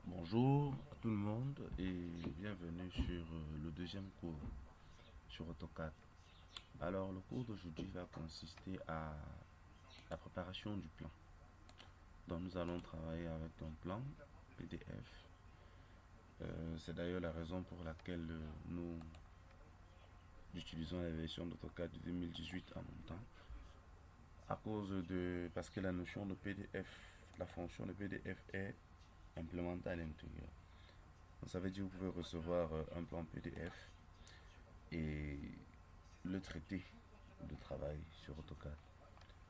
Bonjour à tout le monde et bienvenue sur le deuxième cours sur AutoCAD. Alors le cours d'aujourd'hui va consister à la préparation du plan. Donc nous allons travailler avec un plan PDF. C'est d'ailleurs la raison pour laquelle nous utilisons la version d'AutoCAD 2018 en même temps. Parce que la notion de PDF, la fonction de PDF est implémentée à l'intérieur. Ça veut dire que vous pouvez recevoir un plan PDF et le traité de travail sur AutoCAD.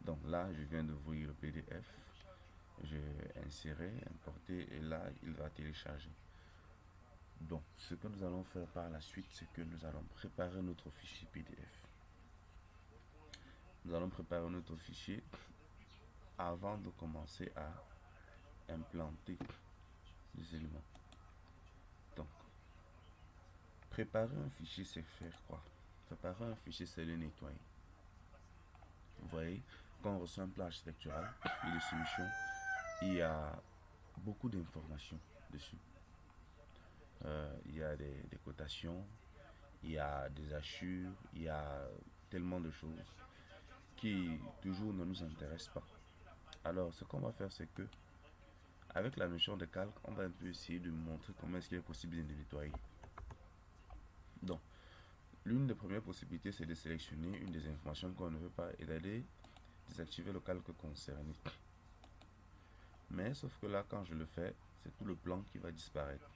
Donc là, je viens d'ouvrir le PDF, j'ai inséré, importé et là, il va télécharger. Donc, ce que nous allons faire par la suite, c'est que nous allons préparer notre fichier PDF. Nous allons préparer notre fichier avant de commencer à implanter les éléments. Donc, préparer un fichier, c'est faire quoi? Préparer un fichier, c'est le nettoyer. Vous voyez, quand on reçoit un plan architectural et de solutions, il y a beaucoup d'informations dessus. Il y a des cotations, il y a des achures, il y a tellement de choses qui toujours ne nous intéressent pas. Alors, ce qu'on va faire, c'est que, avec la notion de calque, on va un peu essayer de montrer comment est-ce qu'il est possible de les nettoyer. Donc, l'une des premières possibilités, c'est de sélectionner une des informations qu'on ne veut pas et d'aller désactiver le calque concerné. Mais, sauf que là, quand je le fais, c'est tout le plan qui va disparaître.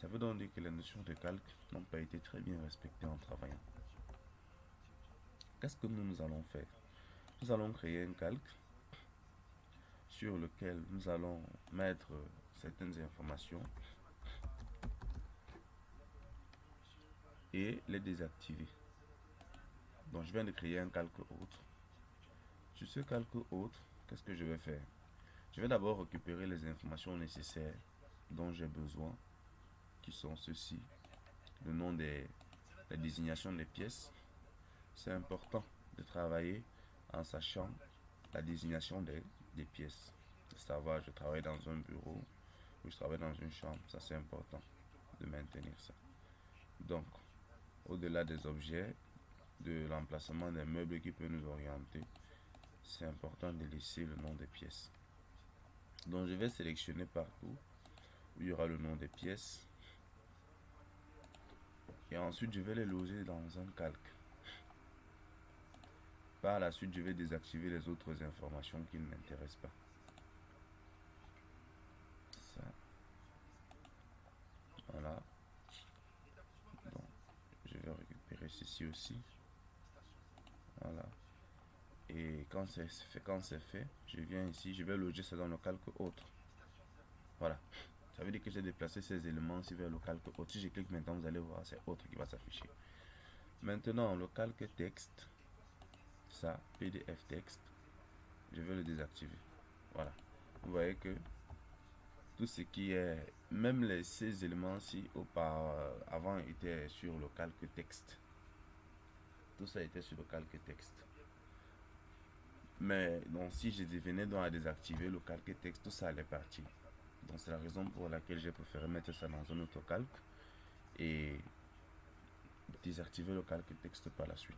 Ça veut donc dire que les notions de calque n'ont pas été très bien respectées en travaillant. Qu'est-ce que nous allons faire? Nous allons créer un calque sur lequel nous allons mettre certaines informations et les désactiver. Donc je viens de créer un calque autre. Sur ce calque autre, qu'est-ce que je vais faire? Je vais d'abord récupérer les informations nécessaires dont j'ai besoin, qui sont ceci. Le nom la désignation des pièces. C'est important de travailler en sachant la désignation des pièces. De savoir, je travaille dans un bureau ou je travaille dans une chambre. Ça, c'est important de maintenir ça. Donc, au-delà des objets, de l'emplacement des meubles qui peut nous orienter, c'est important de laisser le nom des pièces. Donc, je vais sélectionner partout où il y aura le nom des pièces. Et ensuite, je vais les loger dans un calque. Par la suite, je vais désactiver les autres informations qui ne m'intéressent pas. Ça, voilà. Donc, je vais récupérer ceci aussi. Voilà. Et quand c'est fait, je viens ici, je vais loger ça dans le calque autre. Voilà. Ça veut dire que j'ai déplacé ces éléments-ci vers le calque autre. Si je clique maintenant, vous allez voir, c'est autre qui va s'afficher. Maintenant, le calque texte, ça, PDF texte, je vais le désactiver. Voilà. Vous voyez que tout ce qui est, même ces éléments-ci auparavant étaient sur le calque texte. Tout ça était sur le calque texte. Mais donc, si je venais donc à désactiver le calque texte, tout ça allait partir. Donc, c'est la raison pour laquelle j'ai préféré mettre ça dans un autre calque et désactiver le calque texte par la suite.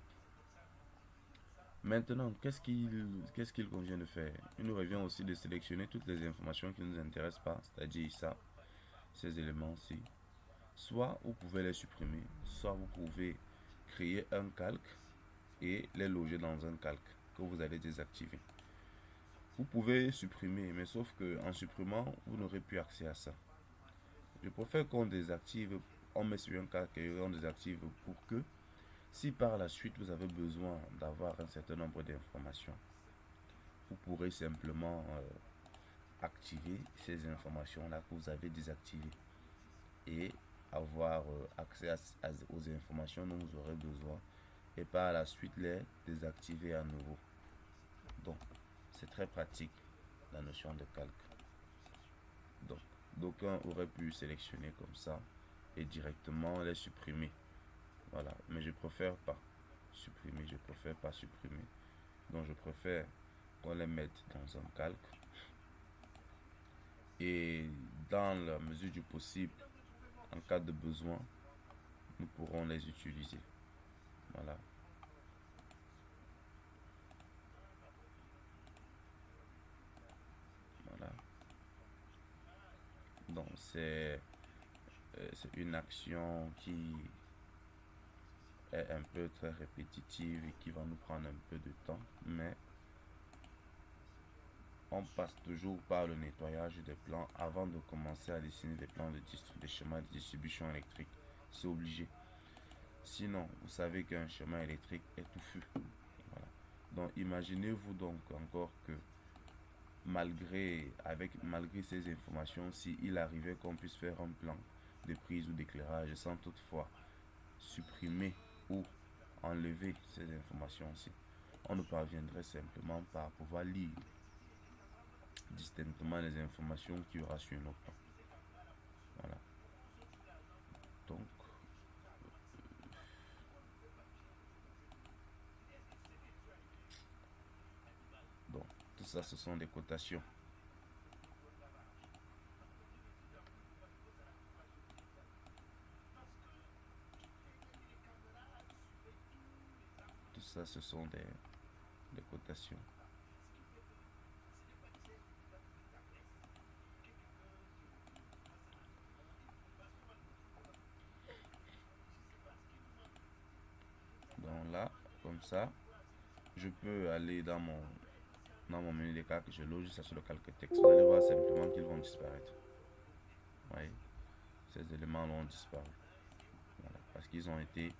Maintenant, qu'est-ce qu'il convient de faire? Il nous revient aussi de sélectionner toutes les informations qui ne nous intéressent pas, c'est-à-dire ça, ces éléments-ci. Soit vous pouvez les supprimer, soit vous pouvez créer un calque et les loger dans un calque que vous allez désactiver. Vous pouvez supprimer, mais sauf que en supprimant, vous n'aurez plus accès à ça. Je préfère qu'on désactive, on met sur un calque et on désactive pour que, si par la suite vous avez besoin d'avoir un certain nombre d'informations, vous pourrez simplement activer ces informations-là que vous avez désactivées et avoir accès aux informations dont vous aurez besoin et par la suite les désactiver à nouveau. Donc, c'est très pratique la notion de calque. Donc, d'aucuns auraient pu sélectionner comme ça et directement les supprimer. Voilà, mais je préfère pas supprimer, je préfère pas supprimer. Donc, je préfère qu'on les mette dans un calque et dans la mesure du possible, en cas de besoin, nous pourrons les utiliser. Voilà. Voilà. Donc c'est une action qui est un peu très répétitive et qui va nous prendre un peu de temps, mais on passe toujours par le nettoyage des plans avant de commencer à dessiner des plans des schémas de distribution électrique. C'est obligé. Sinon, vous savez qu'un chemin électrique est touffu. Voilà. Donc imaginez-vous donc encore que malgré ces informations, s'il arrivait qu'on puisse faire un plan de prise ou d'éclairage sans toutefois supprimer ou enlever ces informations-ci, on ne parviendrait simplement pas à pouvoir lire distinctement les informations qu'il y aura sur nos plans. Voilà. Donc, tout ça, ce sont des cotations. Tout ça, ce sont des cotations. Donc là, comme ça, je peux aller dans mon menu des calques, je loge ça sur le calque texte. Vous allez voir simplement qu'ils vont disparaître. Vous voyez, ces éléments ont disparu. Voilà, parce qu'ils ont été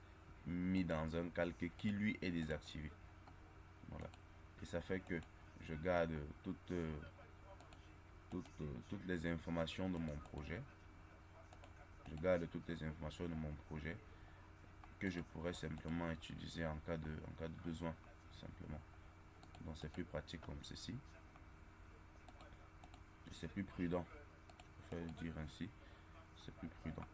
mis dans un calque qui lui est désactivé. Voilà. Et ça fait que je garde toutes les informations de mon projet. Je garde toutes les informations de mon projet que je pourrais simplement utiliser en cas de besoin, simplement. Donc c'est plus pratique comme ceci. Et c'est plus prudent, il faut le dire ainsi. C'est plus prudent.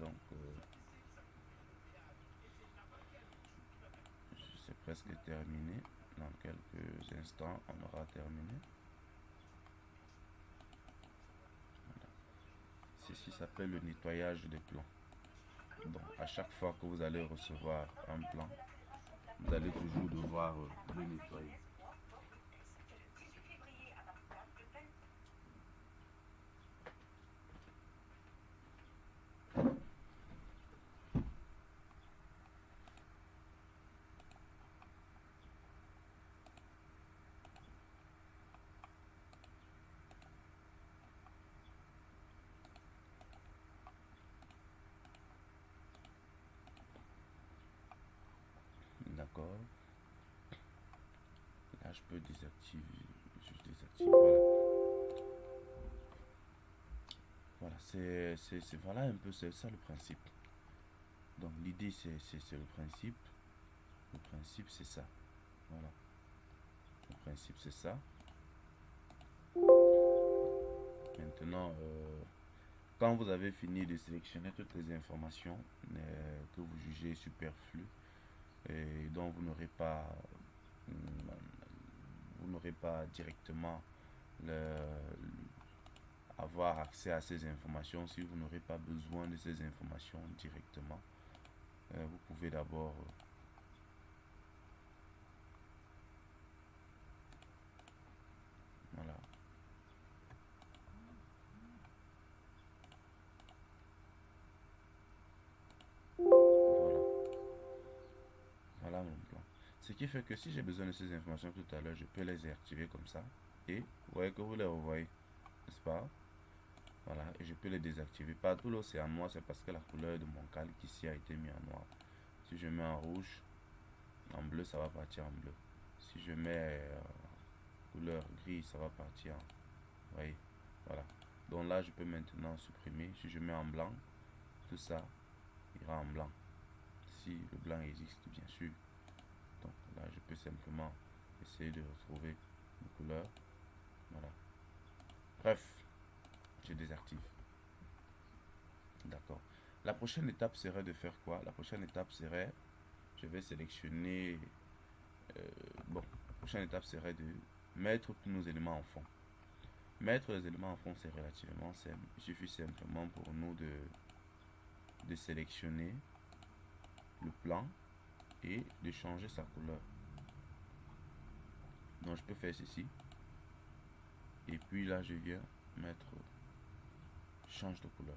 Donc c'est presque terminé. Dans quelques instants, on aura terminé. Voilà. Ceci s'appelle le nettoyage des plans. Donc à chaque fois que vous allez recevoir un plan, vous allez toujours devoir le nettoyer. D'accord. Là, je peux désactiver. Juste désactiver. Voilà. Voilà, voilà un peu, c'est ça le principe. Donc l'idée, c'est le principe. Le principe, c'est ça. Voilà. Le principe, c'est ça. Maintenant, quand vous avez fini de sélectionner toutes les informations que vous jugez superflues et dont vous n'aurez pas directement le, avoir accès à ces informations, si vous n'aurez pas besoin de ces informations directement, vous pouvez d'abord voilà. Voilà. Voilà mon plan. Ce qui fait que si j'ai besoin de ces informations tout à l'heure, je peux les activer comme ça. Et vous voyez que vous les revoyez, n'est-ce pas? Voilà, et je peux les désactiver. Partout là c'est en noir, c'est parce que la couleur de mon calque ici a été mise en noir. Si je mets en rouge, en bleu, ça va partir en bleu. Si je mets couleur gris, ça va partir en... Vous voyez? Voilà. Donc là, je peux maintenant supprimer. Si je mets en blanc, tout ça ira en blanc. Si le blanc existe, bien sûr. Donc là, je peux simplement essayer de retrouver une couleur. Voilà. Bref, je désactive. D'accord. La prochaine étape serait de faire quoi? La prochaine étape serait, je vais sélectionner, bon, la prochaine étape serait de mettre tous nos éléments en fond. Mettre les éléments en fond, c'est relativement simple. Il suffit simplement pour nous de sélectionner le plan et de changer sa couleur. Donc je peux faire ceci. Et puis là, je viens mettre change de couleur.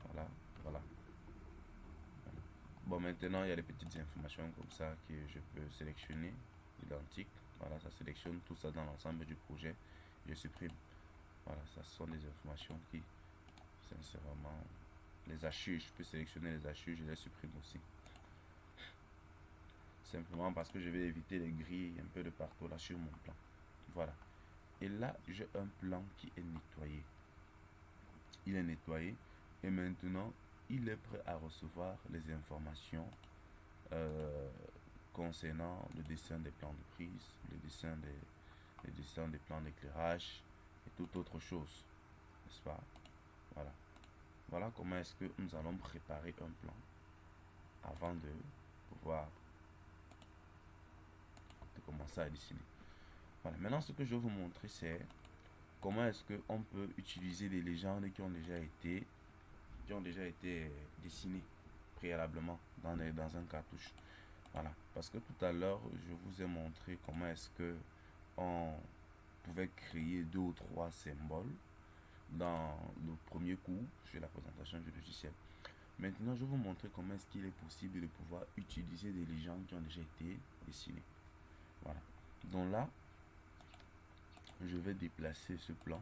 Voilà, voilà. Bon, maintenant, il y a des petites informations comme ça que je peux sélectionner, identique. Voilà, ça sélectionne tout ça dans l'ensemble du projet. Je supprime. Voilà, ça sont des informations qui, sincèrement, les hachures, je peux sélectionner les hachures, je les supprime aussi. Simplement parce que je vais éviter les grilles un peu de partout là sur mon plan. Voilà. Et là, j'ai un plan qui est nettoyé. Il est nettoyé et maintenant, il est prêt à recevoir les informations concernant le dessin des plans de prise, le dessin des plans d'éclairage et toute autre chose, n'est-ce pas? Voilà. Voilà comment est-ce que nous allons préparer un plan avant de pouvoir commencer à dessiner. Voilà. Maintenant, ce que je vais vous montrer, c'est comment est-ce qu'on peut utiliser des légendes qui ont déjà été dessinées préalablement dans un cartouche. Voilà, parce que tout à l'heure, je vous ai montré comment est-ce que on pouvait créer 2 ou 3 symboles dans le premier cours sur la présentation du logiciel. Maintenant, je vais vous montrer comment est-ce qu'il est possible de pouvoir utiliser des légendes qui ont déjà été dessinées. Voilà. Donc là, je vais déplacer ce plan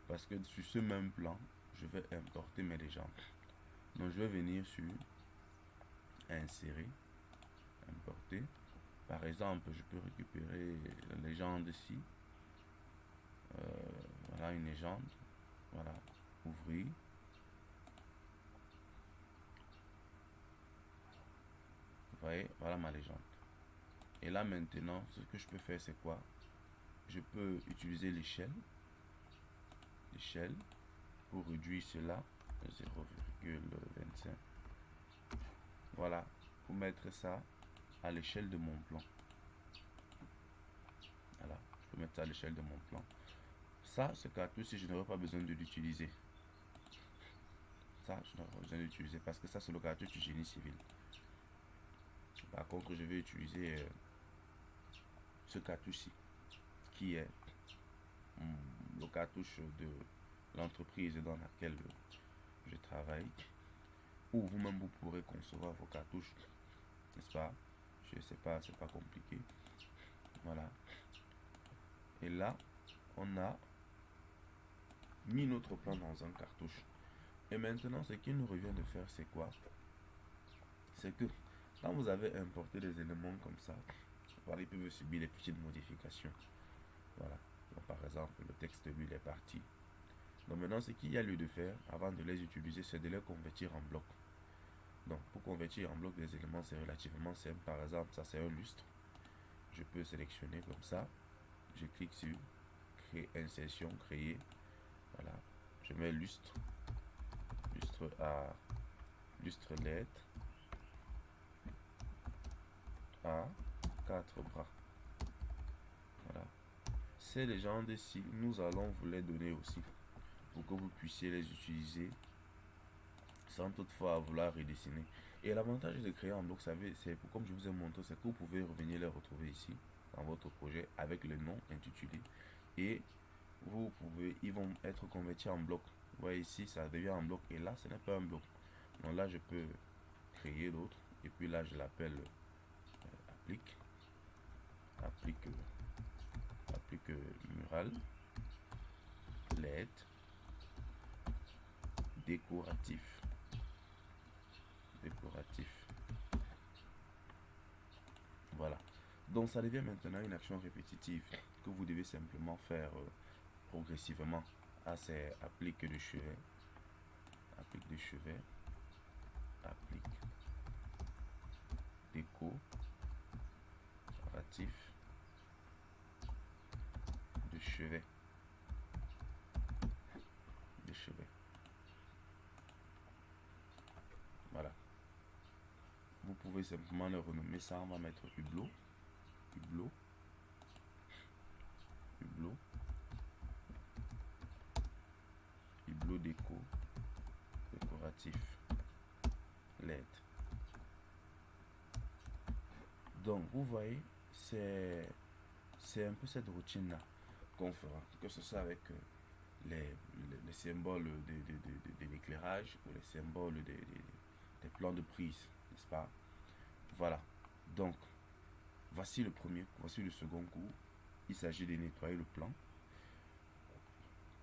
parce que sur ce même plan, je vais importer mes légendes. Donc je vais venir sur insérer, importer. Par exemple, je peux récupérer la légende ici. Voilà une légende. Voilà, ouvrir. Vous voyez, voilà ma légende. Et là maintenant, ce que je peux faire, c'est quoi? Je peux utiliser l'échelle pour réduire cela à 0,25. Voilà, pour mettre ça à l'échelle de mon plan. Voilà, je peux mettre ça à l'échelle de mon plan. Ça, ce cartouche, je n'aurai pas besoin de l'utiliser. Ça, je n'aurai pas besoin de l'utiliser parce que ça, c'est le cartouche du génie civil. Par contre, je vais utiliser ce cartouche-ci, qui est le cartouche de l'entreprise dans laquelle je travaille. Ou vous-même, vous pourrez concevoir vos cartouches, n'est-ce pas? Je sais pas, c'est pas compliqué. Voilà. Et là, on a mis notre plan dans un cartouche. Et maintenant, ce qu'il nous revient de faire, c'est quoi? C'est que quand vous avez importé des éléments comme ça, voilà, ils peuvent subir des petites modifications. Voilà. Donc, par exemple, le texte, lui, il est parti. Donc maintenant, ce qu'il y a lieu de faire, avant de les utiliser, c'est de les convertir en blocs. Donc, pour convertir en bloc des éléments, c'est relativement simple. Par exemple, ça, c'est un lustre. Je peux sélectionner comme ça. Je clique sur créer, insertion, créer. Voilà. Je mets lustre. Lustre à lustre LED à 4 bras. Voilà. Ces légendes ici, nous allons vous les donner aussi pour que vous puissiez les utiliser sans toutefois vouloir redessiner. Et l'avantage de créer en bloc, c'est comme je vous ai montré, c'est que vous pouvez revenir les retrouver ici dans votre projet avec le nom intitulé et vous pouvez, ils vont être convertis en bloc. Vous voyez ici, ça devient un bloc et là, ce n'est pas un bloc. Donc là, je peux créer d'autres et puis là, je l'appelle applique mural LED décoratif. Voilà. Donc ça devient maintenant une action répétitive que vous devez simplement faire progressivement à ces appliques de chevet. Applique de chevet. Applique décoratif de chevet. pouvez simplement le renommer ça. On va mettre Hublot. Hublot. Hublot. Hublot déco. Décoratif. LED. Donc, vous voyez, c'est un peu cette routine-là qu'on fera. Que ce soit avec les symboles de l'éclairage ou les symboles des plans de prise, n'est-ce pas? Voilà. Donc, voici le premier cours, voici le second cours. Il s'agit de nettoyer le plan,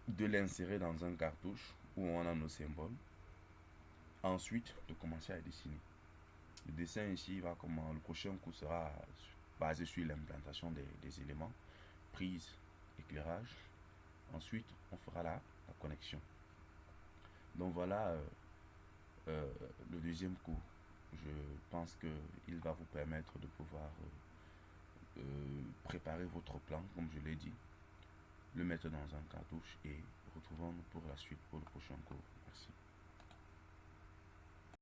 de l'insérer dans un cartouche où on a nos symboles. Ensuite, de commencer à dessiner. Le dessin ici va comment? Le prochain cours sera basé sur l'implantation des éléments, prise, éclairage. Ensuite, on fera la connexion. Donc voilà le deuxième cours. Je pense qu'il va vous permettre de pouvoir préparer votre plan, comme je l'ai dit, le mettre dans un cartouche et retrouvons-nous pour la suite.